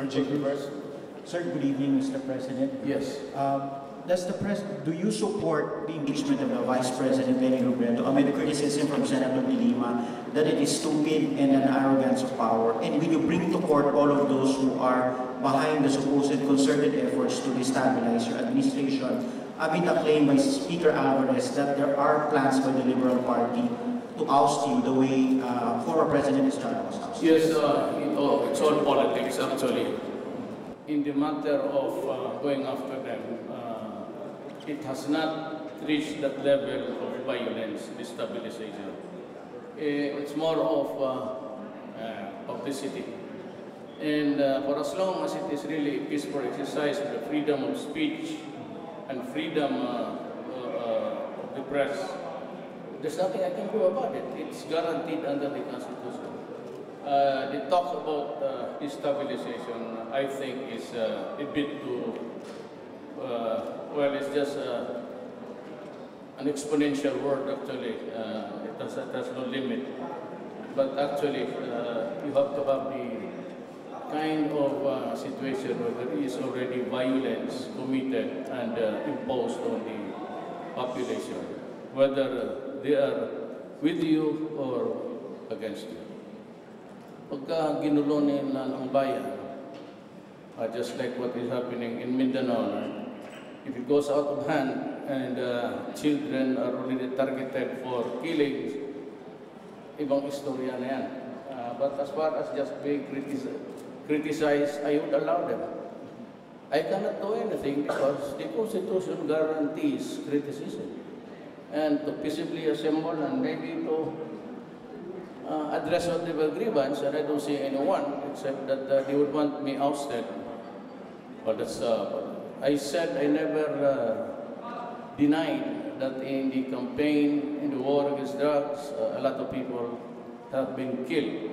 RJ Cruz. Sir, good evening, Mr. President. Yes. Do you support the impeachment of the Vice President Lenny Robredo amid criticism from Senator De Lima that it is stupid and an arrogance of power? And will you bring to court all of those who are behind the supposed concerted efforts to destabilize your administration amid a claim by Speaker Alvarez that there are plans by the Liberal Party to oust you the way former President Estrada was ousted? Yes, it's all politics actually. In the matter of going after them, it has not reached that level of violence, destabilization. It's more of publicity. And for as long as it is really a peaceful exercise of the freedom of speech and freedom of the press, there's nothing I can do about it. It's guaranteed under the Constitution. The talk about destabilization, I think, is a bit too, well, it's just an exponential word, actually. It has no limit. But actually, you have to have the kind of situation where there is already violence committed and imposed on the population, whether they are with you or against you. Pagka ginulo nila ang bayan, just like what is happening in Mindanao, if it goes out of hand and children are already targeted for killings, ibang istorya na yan. But as far as just being criticized, I would allow them. I cannot do anything because the Constitution guarantees criticism. And to peaceably assemble and maybe to address whatever grievance, and I don't see anyone except that they would want me ousted. Well, that's I said I never denied that in the campaign, in the war against drugs, a lot of people have been killed.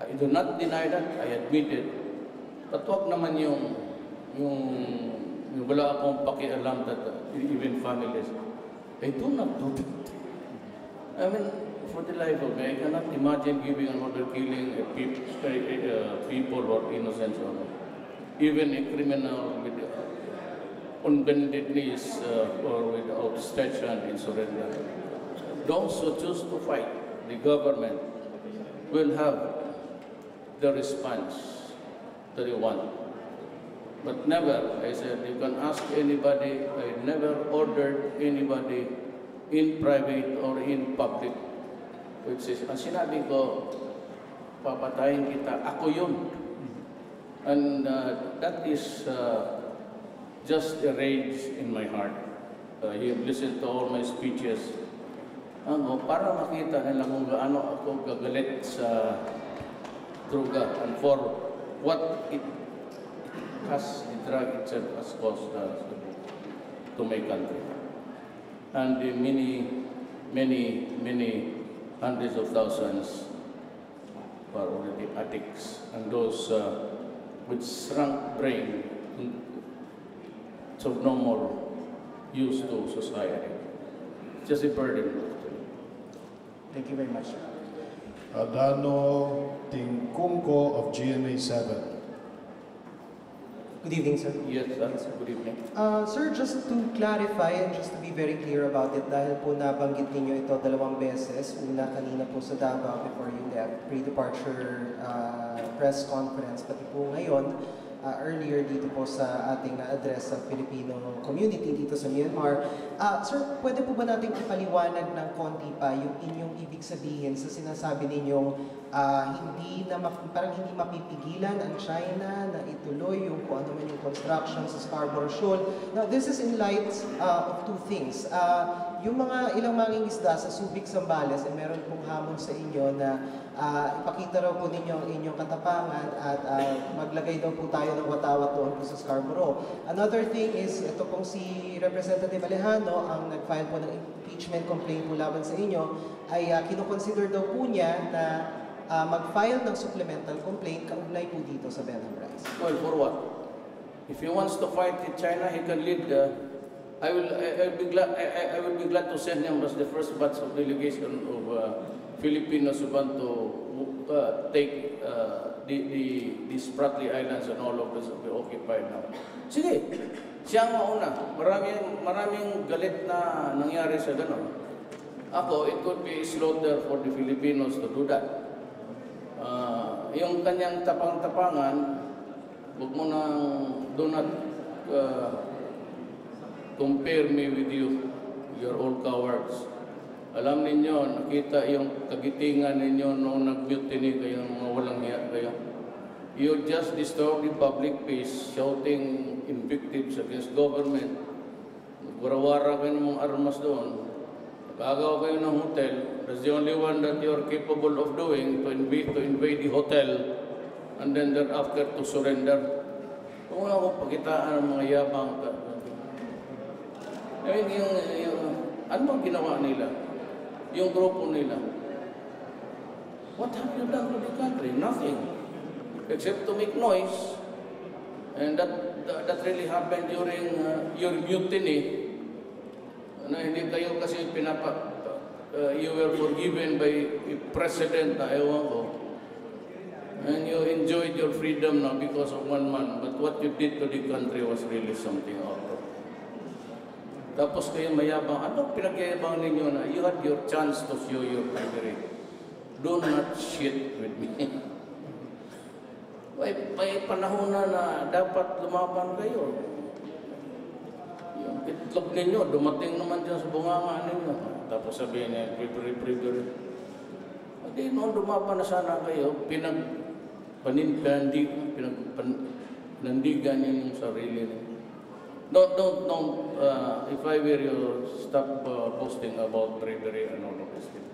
I do not deny that, I admit it. But wag naman yung wala akong pakialam that even families. I do not do that. I mean, for the life of me, I cannot imagine giving an order killing people or innocents or even a criminal with on bended knees or with outstretched hand in surrender. Those who choose to fight the government will have the response that they want. But never, I said, you can ask anybody, I never ordered anybody in private or in public, which is, ang sinabi ko, papatayin kita, ako yun. And that is just a rage in my heart. You listen to all my speeches. Para makita nila kung gaano ako gagalit sa droga and for what it has, the drug itself has caused to my country. And the many hundreds of thousands are already addicts, and those with shrunk brain of no more use to society. Just a burden. Thank you very much. Adano Tingkungko of GMA 7. Good evening, sir. Yes, sir. Good evening. Sir, just to clarify and just to be very clear about it, dahil po nabanggit ninyo ito 2 beses, una kanina po sa Davao before you left, pre-departure press conference, pati po ngayon, earlier dito po sa ating na-address sa Filipino community dito sa Myanmar. Sir, pwede po ba natin ipaliwanag ng konti pa yung inyong ibig sabihin sa sinasabi ninyong parang hindi mapipigilan ang China na ituloy yung kung ano man yung construction sa Scarborough Shoal. Now, this is in light of two things. Yung mga ilang mangingisda sa Subic, Zambales, meron pong hamon sa inyo na ipakita raw po ninyo ang inyong katapangan at maglagay daw po tayo ng watawat doon po sa Scarborough. Another thing is, ito pong si Representative Alejandro, ang nag-file po ng impeachment complaint po laban sa inyo, ay kinoconsider daw po niya na mag-file ng supplemental complaint kaugnay po dito sa Benham Rice. Well, for what? If he wants to fight in China, he can lead I will be glad to send him as the first batch of delegation of Filipinos who want to take the Spratly Islands and all of this will be occupied now. Sige, siya ang mauna. Maraming galit na nangyari sa ganun. Ako, it could be slaughter for the Filipinos to do that. Yung kanyang tapang-tapangan, huwag mo nang do not compare me with you. You're all cowards. Alam ninyo, nakita yung kagitingan ninyo nung nag-mutiny kayo, mga walang hiya kayo. You just disturb the public peace, shouting invectives against government. Warawara kayo ng mga armas doon. Nag-agaw kayo ng hotel. That's the only one that you're capable of doing, to invade the hotel and then thereafter to surrender. Kung ako pakitaan ng mga yabang ka. I mean, ano bang ginawa nila? Yung grupo nila. What have you done to the country? Nothing. Except to make noise. And that really happened during your mutiny. Na hindi kayo kasi you were forgiven by a president na ewan ko. And you enjoyed your freedom now because of one man. But what you did to the country was really something awful. Tapos kayo mayabang, ano pinagyayabang ninyo na you had your chance to show your bravery. Do not shit with me. May panahon na dapat lumaban kayo. Yung itlog ninyo, dumating naman dyan sa bunganga ninyo. Tapos sabihin niya, bravery. Hindi, noon lumaban na sana kayo, pinandigan niyo yung sarili niyo. Don't. If I were you, stop boasting about bravery and all of this thing.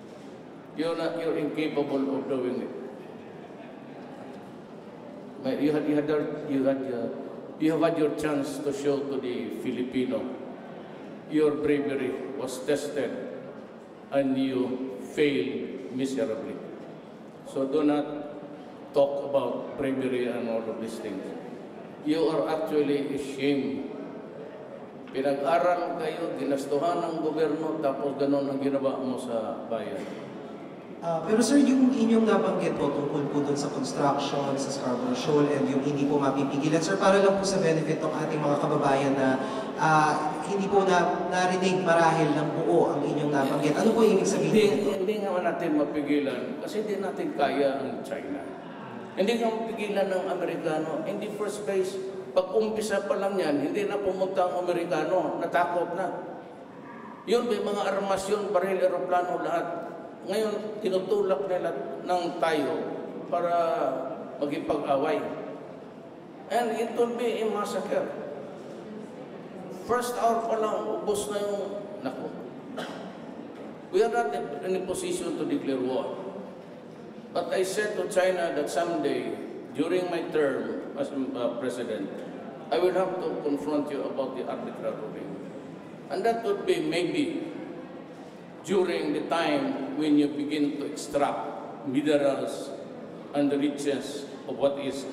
You're incapable of doing it. You have had your chance to show to the Filipino. Your bravery was tested, and you failed miserably. So do not talk about bravery and all of these things. You are actually ashamed. Pinag-aral kayo, ginastuhan ng gobyerno, tapos ganun ang ginawa mo sa bayan. Pero sir, yung inyong nabanggit po tungkol po dun sa construction, sa Scarborough Shoal, and yung hindi po mapipigilan. Sir, para lang po sa benefit ng ating mga kababayan na hindi po narinig marahil ng buo ang inyong nabanggit. Ano po ibig sabihin nito? Hindi nga natin mapigilan kasi hindi natin kaya ang China. Hindi nga mapigilan ng Amerikano. In the first place, pag-umpisa pa lang yan, hindi na pumunta ang Amerikano, natakot na. Yun, may mga armas yun, baril, aeroplano, lahat. Ngayon, tinutulak nila ng tayo para magipag-away. And it will be a massacre. First hour pa lang, ubos na yung, naku. We are not in a position to declare war. But I said to China that someday, during my term as president, I will have to confront you about the arbitrary ruling. And that would be maybe during the time when you begin to extract minerals and the riches of what is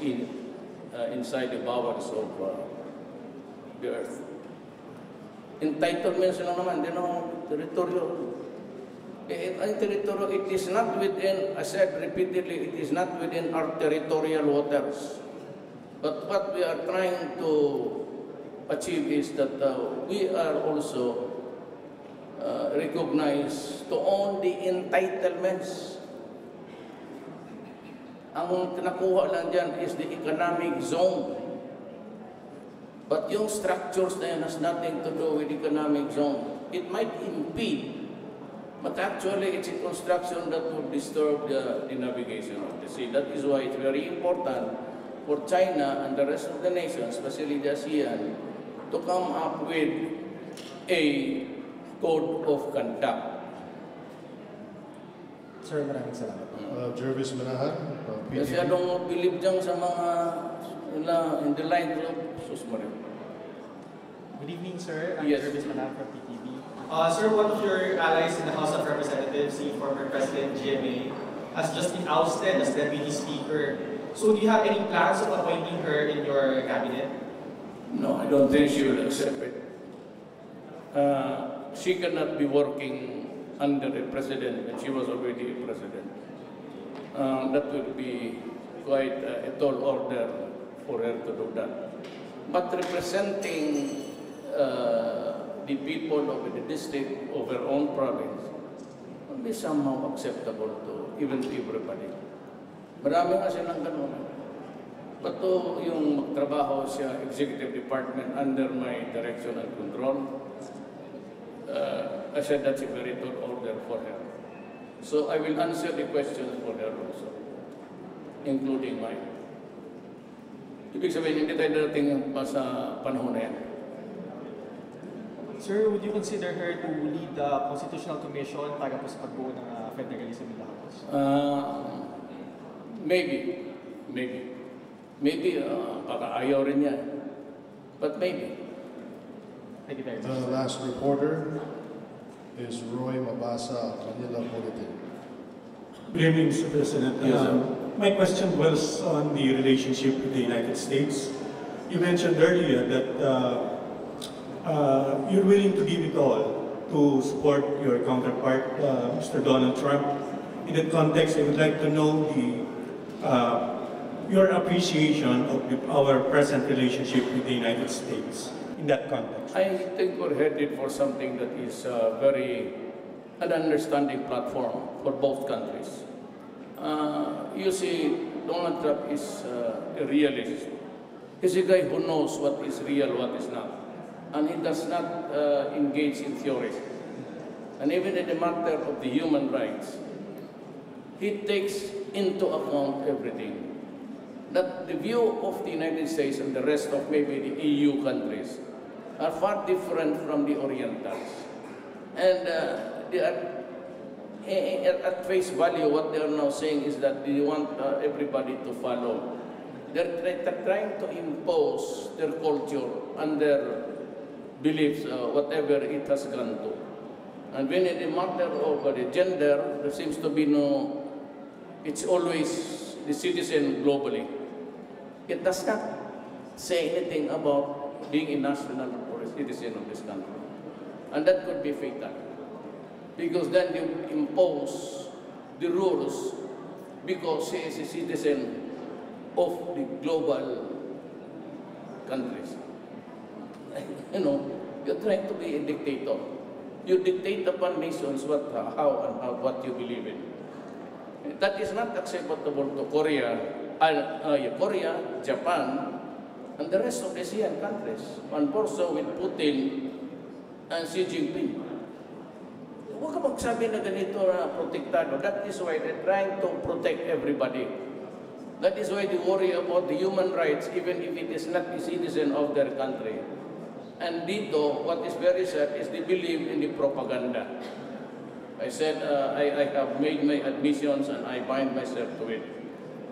inside the bowels of the earth. Entitlements lang naman, din ang teritoryo. Ang teritoryo, it is not within, I said repeatedly, it is not within our territorial waters. But what we are trying to achieve is that we are also recognized to own the entitlements. Ang nakuha lang dyan is the economic zone. But yung structures na yan has nothing to do with economic zone. It might impede, but actually it's a construction that would disturb the navigation of the sea. That is why it's very important for China and the rest of the nations, especially the ASEAN, to come up with a code of conduct. Sir, maraming salamat. Jervis Manahan, PTV. Kasi anong believe dyan sa mga in the line of Susmario. Good evening, sir. I'm Yes. Jervis Manan from PTV. Sir, one of your allies in the House of Representatives, the former President GMA, has just been ousted as Deputy Speaker. So do you have any plans of appointing her in your cabinet? No, I don't think she will accept it. She cannot be working under a president when she was already a president. That would be quite a tall order for her to do that. But representing the people of the district of her own province will be somehow acceptable to even everybody. Marami nga silang ganun. Pato yung magtrabaho siya executive department under my direction and control, I said that's a very tall order for her. So I will answer the questions for her also, including mine. Ibig sabihin, hindi tayo darating pa sa panahon na yan. Sir, would you consider her to lead the Constitutional Commission para po sa pagbuo ng federalism in the House? Maybe. Maybe, baka ayaw rin niya. But maybe. Thank you very much. The last reporter is Roy Mabasa, Manila Bulletin. Good evening, Mr. President. Yes, sir. My question was on the relationship with the United States. You mentioned earlier that you're willing to give it all to support your counterpart, Mr. Donald Trump. In that context, I would like to know your appreciation of our present relationship with the United States in that context. I think we're headed for something that is an understanding platform for both countries. You see, Donald Trump is a realist. He's a guy who knows what is real, what is not. And he does not engage in theory. And even in the matter of the human rights, he takes into account everything. That the view of the United States and the rest of maybe the EU countries are far different from the Orientals. And they are, at face value, what they are now saying is that they want everybody to follow. They're trying to impose their culture and their beliefs, whatever it has gone to. And when in the matter of the gender, there seems to be no, it's always the citizen globally. It does not say anything about being a national or a citizen of this country. And that could be fatal. Because then you impose the rules because he is a citizen of the global countries. You know, you're trying to be a dictator. You dictate upon nations what you believe in. That is not acceptable to Korea, Japan, and the rest of the ASEAN countries, and also with Putin and Xi Jinping. Huwag ka magsabi na ganito na protektado. That is why they're trying to protect everybody. That is why they worry about the human rights, even if it is not a citizen of their country. And dito, what is very sad is they believe in the propaganda. I said, I have made my admissions and I bind myself to it.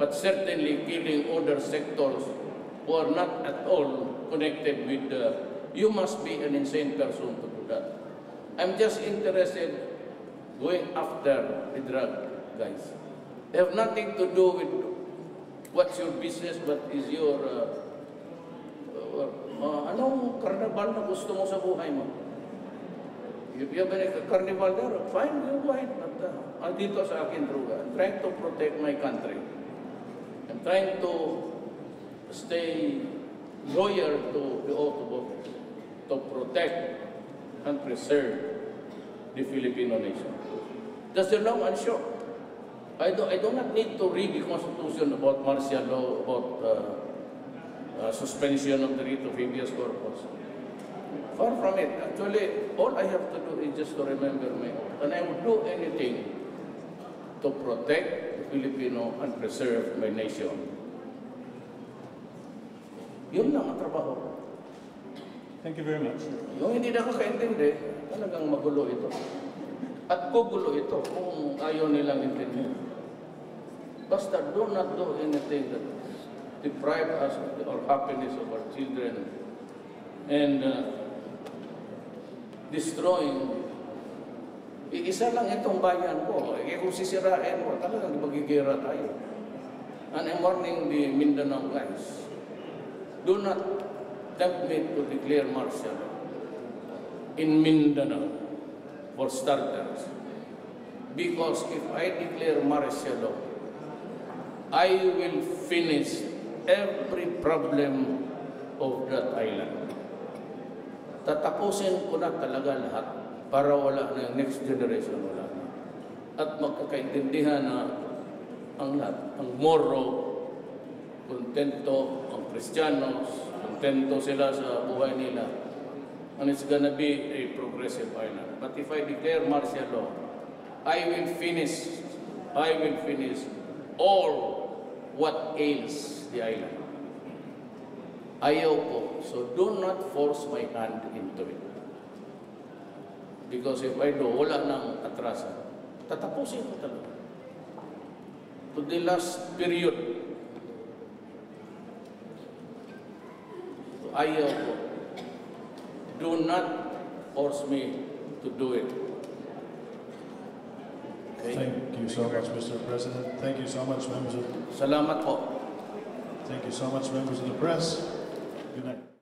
But certainly killing other sectors who are not at all connected with you must be an insane person to do that. I'm just interested going after the drug guys. They have nothing to do with what's your business, what is your, anong carnival na gusto mo sa buhay mo? If you have a carnival there, fine, you go ahead. But dito sa akin, Druga, I'm trying to protect my country. I'm trying to stay loyal to the oath of office, to protect and preserve the Filipino nation. That's the long and short. I do not need to read the Constitution about martial law, about suspension of the writ of habeas corpus. Far from it. Actually, all I have to do is just to remember my oath. And I would do anything to protect the Filipino and preserve my nation. Yun lang ang trabaho ko. Thank you very much. Yung hindi nakakaintindi, talagang magulo ito. At gugulo ito kung ayaw nilang intindihin. Basta do not do anything that deprive us of our happiness of our children and destroying. Isa lang itong bayan ko. Kung sisirain mo, talagang magigera tayo. And I'm warning the Mindanao guys. Do not tempt me to declare martial in Mindanao, for starters. Because if I declare martial law, I will finish every problem of that island. Tatapusin ko na talaga lahat para wala na yung next generation, wala na. At magkakaintindihan na ang lahat, ang Moro, kontento, ang Kristiyanos, kontento sila sa buhay nila. And it's gonna be a progressive island. But if I declare martial law, I will finish all what ails the island. Ayaw ko. So do not force my hand into it. Because if I do, wala nang atrasan. Tatapusin ko talaga. To the last period. So ayaw ko. Do not force me to do it. Okay? Thank you so much, Mr. President. Thank you so much, members of... Salamat po. Thank you so much, members of the press. Good night.